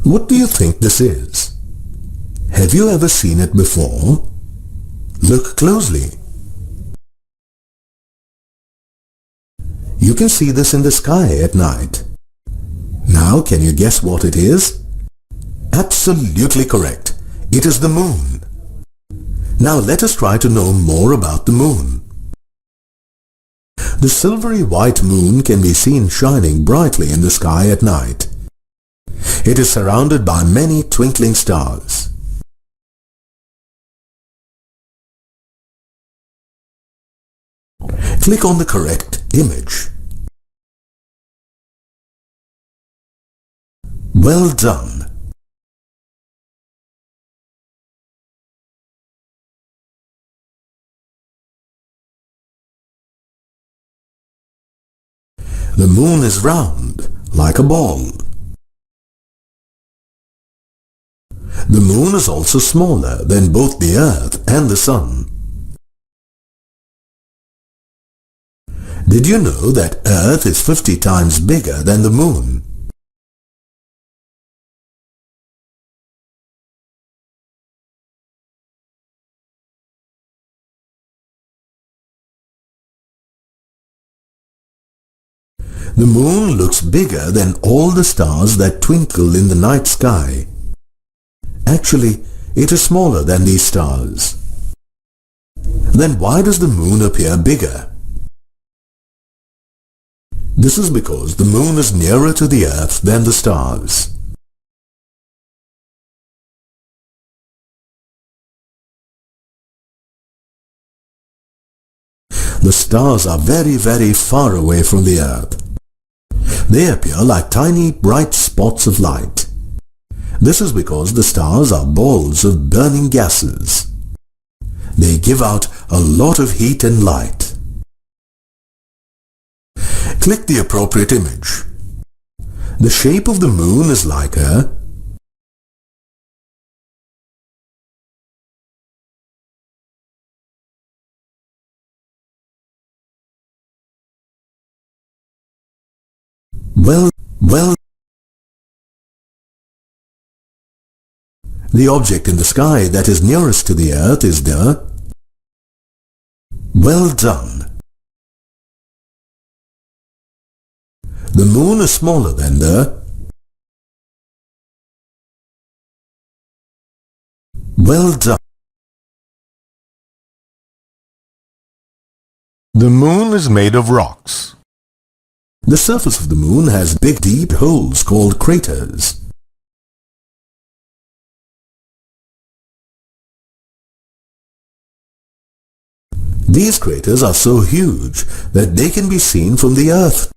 What do you think this is? Have you ever seen it before? Look closely. You can see this in the sky at night. Now, can you guess what it is? Absolutely correct. It is the moon. Now let us try to know more about the moon. The silvery white moon can be seen shining brightly in the sky at night. It is surrounded by many twinkling stars. Click on the correct image. Well done. The moon is round, like a ball. The moon is also smaller than both the Earth and the Sun. Did you know that Earth is 50 times bigger than the moon? The moon looks bigger than all the stars that twinkle in the night sky. Actually, it is smaller than these stars. Then why does the moon appear bigger? This is because the moon is nearer to the Earth than the stars. The stars are very, very far away from the Earth. They appear like tiny bright spots of light. This is because the stars are balls of burning gases. They give out a lot of heat and light. Click the appropriate image. The shape of the moon is like a Well, the object in the sky that is nearest to the Earth is the Well done. The moon is smaller than the Well done. The moon is made of rocks. The surface of the moon has big deep holes called craters. These craters are so huge that they can be seen from the Earth.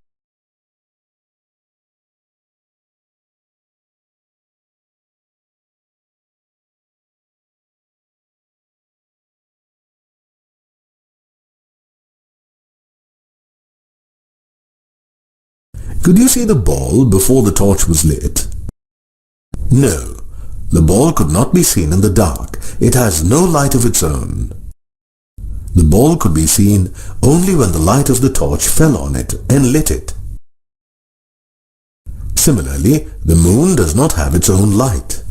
Could you see the ball before the torch was lit? No, the ball could not be seen in the dark. It has no light of its own. The ball could be seen only when the light of the torch fell on it and lit it. Similarly, the moon does not have its own light.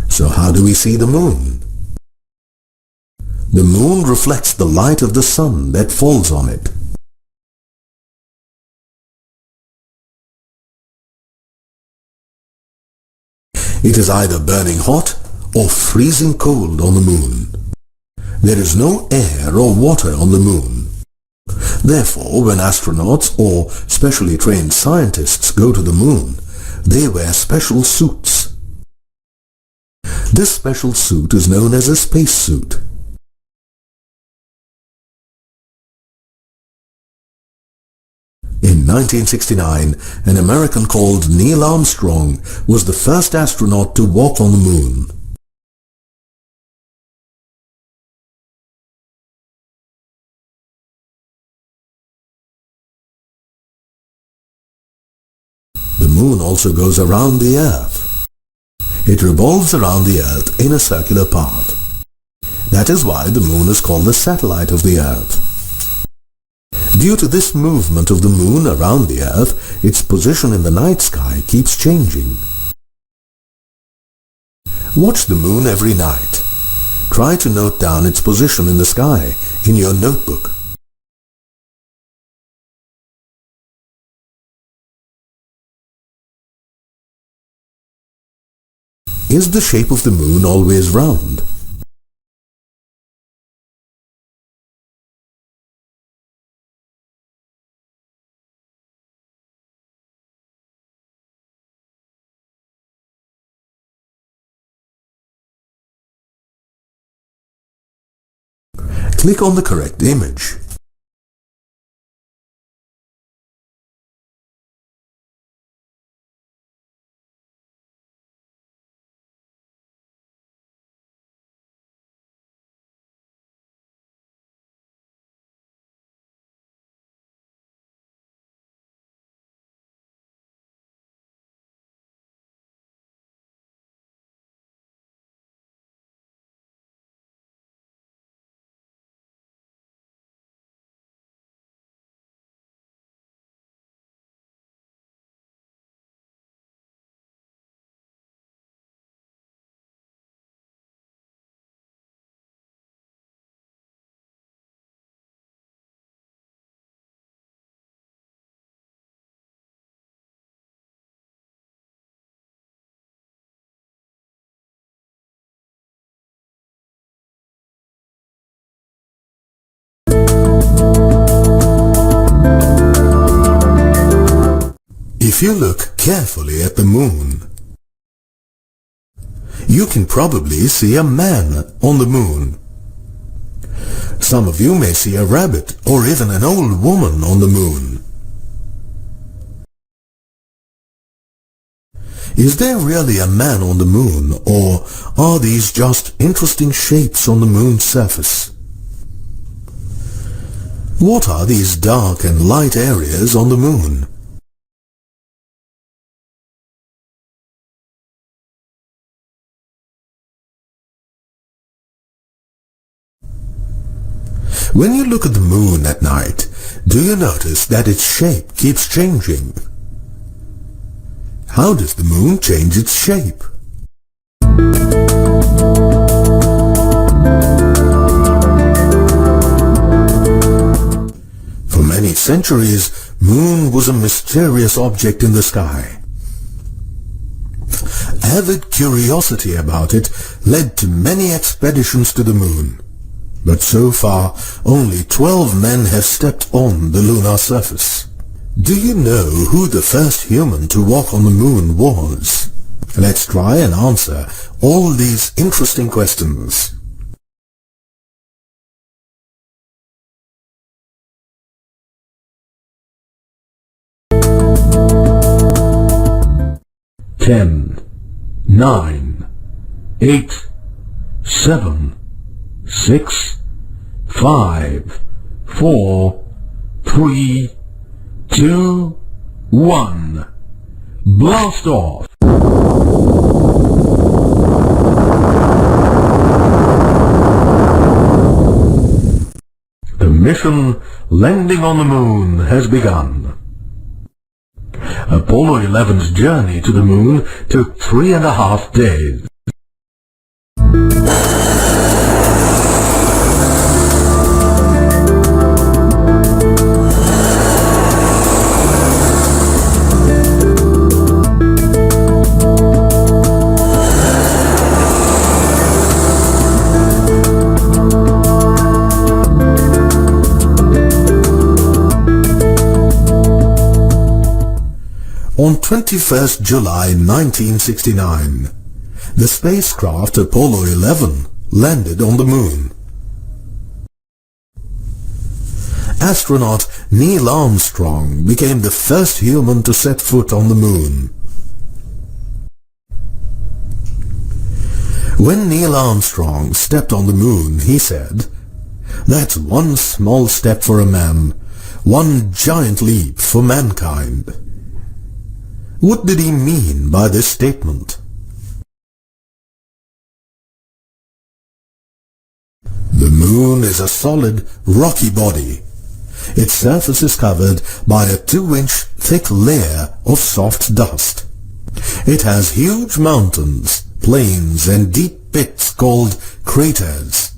So how do we see the moon? The moon reflects the light of the sun that falls on it. It is either burning hot or freezing cold on the moon. There is no air or water on the moon. Therefore, when astronauts or specially trained scientists go to the moon, they wear special suits. This special suit is known as a spacesuit. In 1969, an American called Neil Armstrong was the first astronaut to walk on the moon. The moon also goes around the Earth. It revolves around the Earth in a circular path. That is why the moon is called the satellite of the Earth. Due to this movement of the moon around the Earth, its position in the night sky keeps changing. Watch the moon every night. Try to note down its position in the sky in your notebook. Is the shape of the moon always round? Click on the correct image. If you look carefully at the moon, you can probably see a man on the moon. Some of you may see a rabbit or even an old woman on the moon. Is there really a man on the moon, or are these just interesting shapes on the moon's surface? What are these dark and light areas on the moon? When you look at the moon at night, do you notice that its shape keeps changing? How does the moon change its shape? For many centuries, moon was a mysterious object in the sky. Avid curiosity about it led to many expeditions to the moon. But so far, only 12 men have stepped on the lunar surface. Do you know who the first human to walk on the moon was? Let's try and answer all these interesting questions. Ten, 9, 8, 7, 6, 5, 4, 3, 2, 1. Blast off! The mission landing on the moon has begun. Apollo 11's journey to the moon took 3.5 days. On 21st July 1969, the spacecraft Apollo 11 landed on the moon. Astronaut Neil Armstrong became the first human to set foot on the moon. When Neil Armstrong stepped on the moon, he said, "That's one small step for a man, one giant leap for mankind." What did he mean by this statement? The moon is a solid, rocky body. Its surface is covered by a 2-inch thick layer of soft dust. It has huge mountains plains, and deep pits called craters.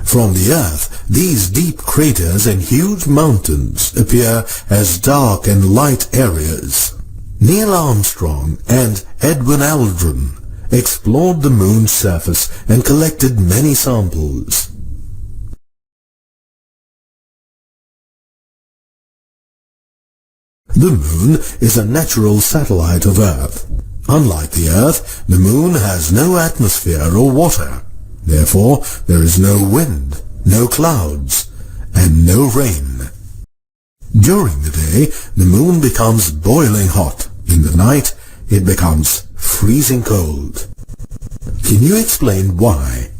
From the Earth, these deep craters and huge mountains appear as dark and light areas. Neil Armstrong and Edwin Aldrin explored the moon's surface and collected many samples. The moon is a natural satellite of Earth. Unlike the Earth, the moon has no atmosphere or water. Therefore, there is no wind, no clouds, and no rain. During the day, the moon becomes boiling hot. In the night, it becomes freezing cold. Can you explain why?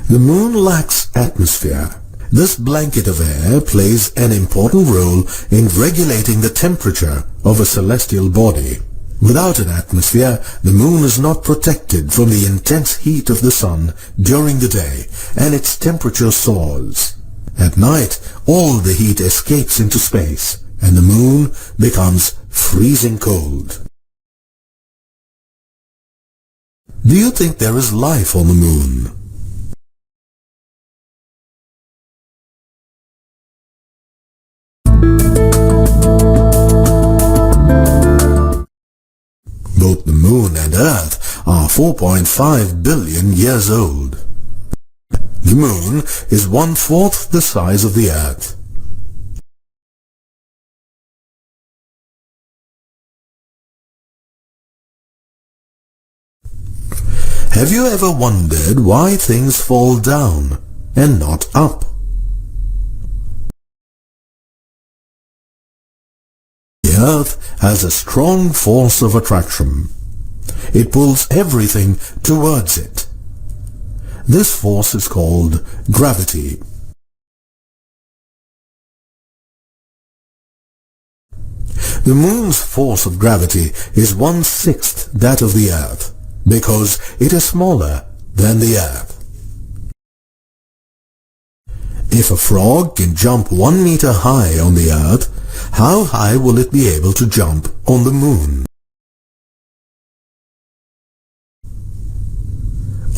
The moon lacks atmosphere. This blanket of air plays an important role in regulating the temperature of a celestial body. Without an atmosphere, the moon is not protected from the intense heat of the sun during the day, and its temperature soars. At night, all the heat escapes into space, and the moon becomes freezing cold. Do you think there is life on the moon? Both the moon and Earth are 4.5 billion years old. The moon is 1/4 the size of the Earth. Have you ever wondered why things fall down and not up? The Earth has a strong force of attraction. It pulls everything towards it. This force is called gravity. The moon's force of gravity is 1/6 that of the Earth, because it is smaller than the Earth. If a frog can jump 1 meter high on the Earth, how high will it be able to jump on the moon?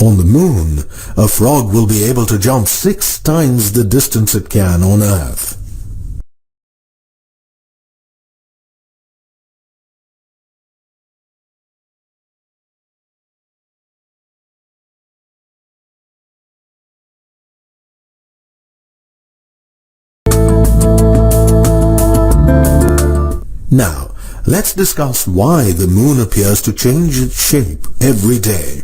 On the moon, a frog will be able to jump 6 times the distance it can on Earth. Now, let's discuss why the moon appears to change its shape every day.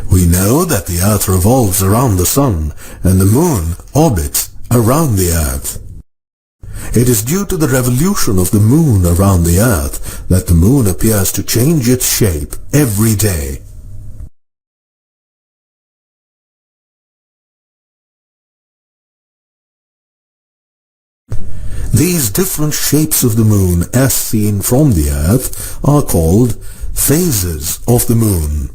We know that the Earth revolves around the Sun and the moon orbits around the Earth. It is due to the revolution of the moon around the Earth that the moon appears to change its shape every day. These different shapes of the moon as seen from the Earth are called phases of the moon.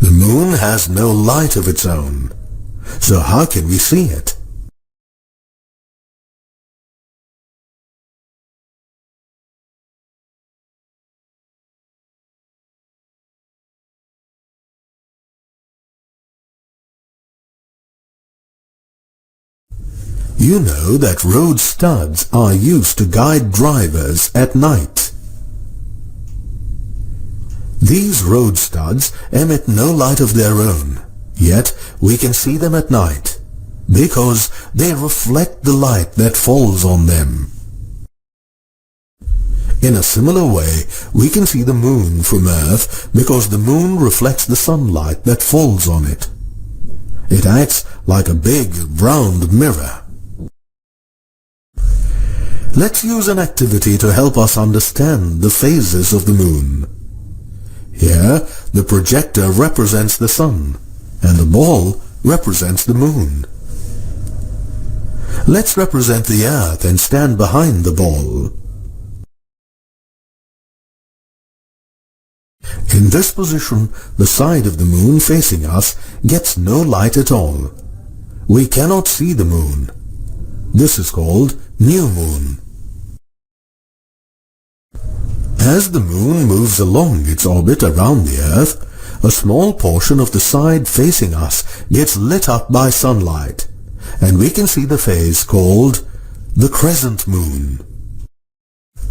The moon has no light of its own, so how can we see it? You know that road studs are used to guide drivers at night. These road studs emit no light of their own, yet we can see them at night, because they reflect the light that falls on them. In a similar way, we can see the moon from Earth because the moon reflects the sunlight that falls on it. It acts like a big, round mirror. Let's use an activity to help us understand the phases of the moon. Here, the projector represents the sun, and the ball represents the moon. Let's represent the Earth and stand behind the ball. In this position, the side of the moon facing us gets no light at all. We cannot see the moon. This is called new moon. As the moon moves along its orbit around the Earth, a small portion of the side facing us gets lit up by sunlight, and we can see the phase called the crescent moon.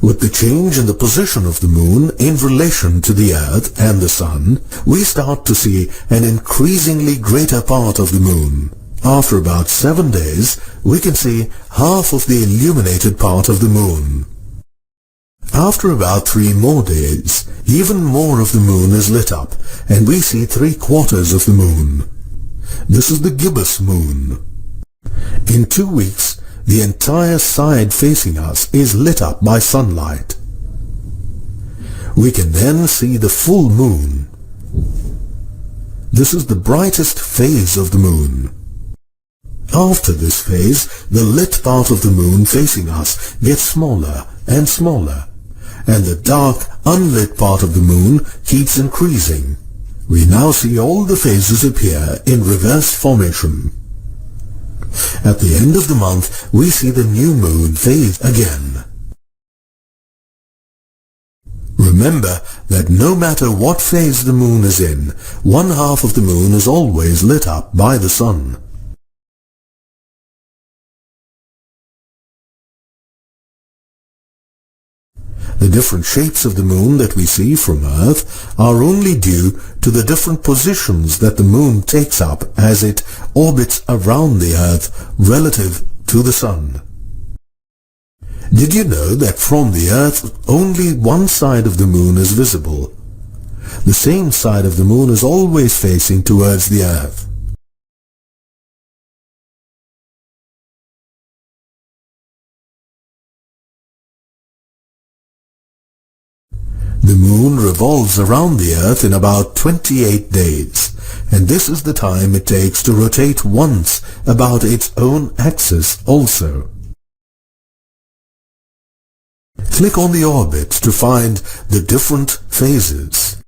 With the change in the position of the moon in relation to the Earth and the Sun, we start to see an increasingly greater part of the moon. After about 7 days, we can see half of the illuminated part of the moon. After about 3 more days, even more of the moon is lit up, and we see 3/4 of the moon. This is the gibbous moon. In 2 weeks, the entire side facing us is lit up by sunlight. We can then see the full moon. This is the brightest phase of the moon. After this phase, the lit part of the moon facing us gets smaller and smaller, and the dark, unlit part of the moon keeps increasing. We now see all the phases appear in reverse formation. At the end of the month, we see the new moon phase again. Remember that no matter what phase the moon is in, one half of the moon is always lit up by the sun. The different shapes of the moon that we see from Earth are only due to the different positions that the moon takes up as it orbits around the Earth relative to the sun. Did you know that from the Earth only one side of the moon is visible? The same side of the moon is always facing towards the Earth. The moon revolves around the Earth in about 28 days, and this is the time it takes to rotate once about its own axis also. Click on the orbits to find the different phases.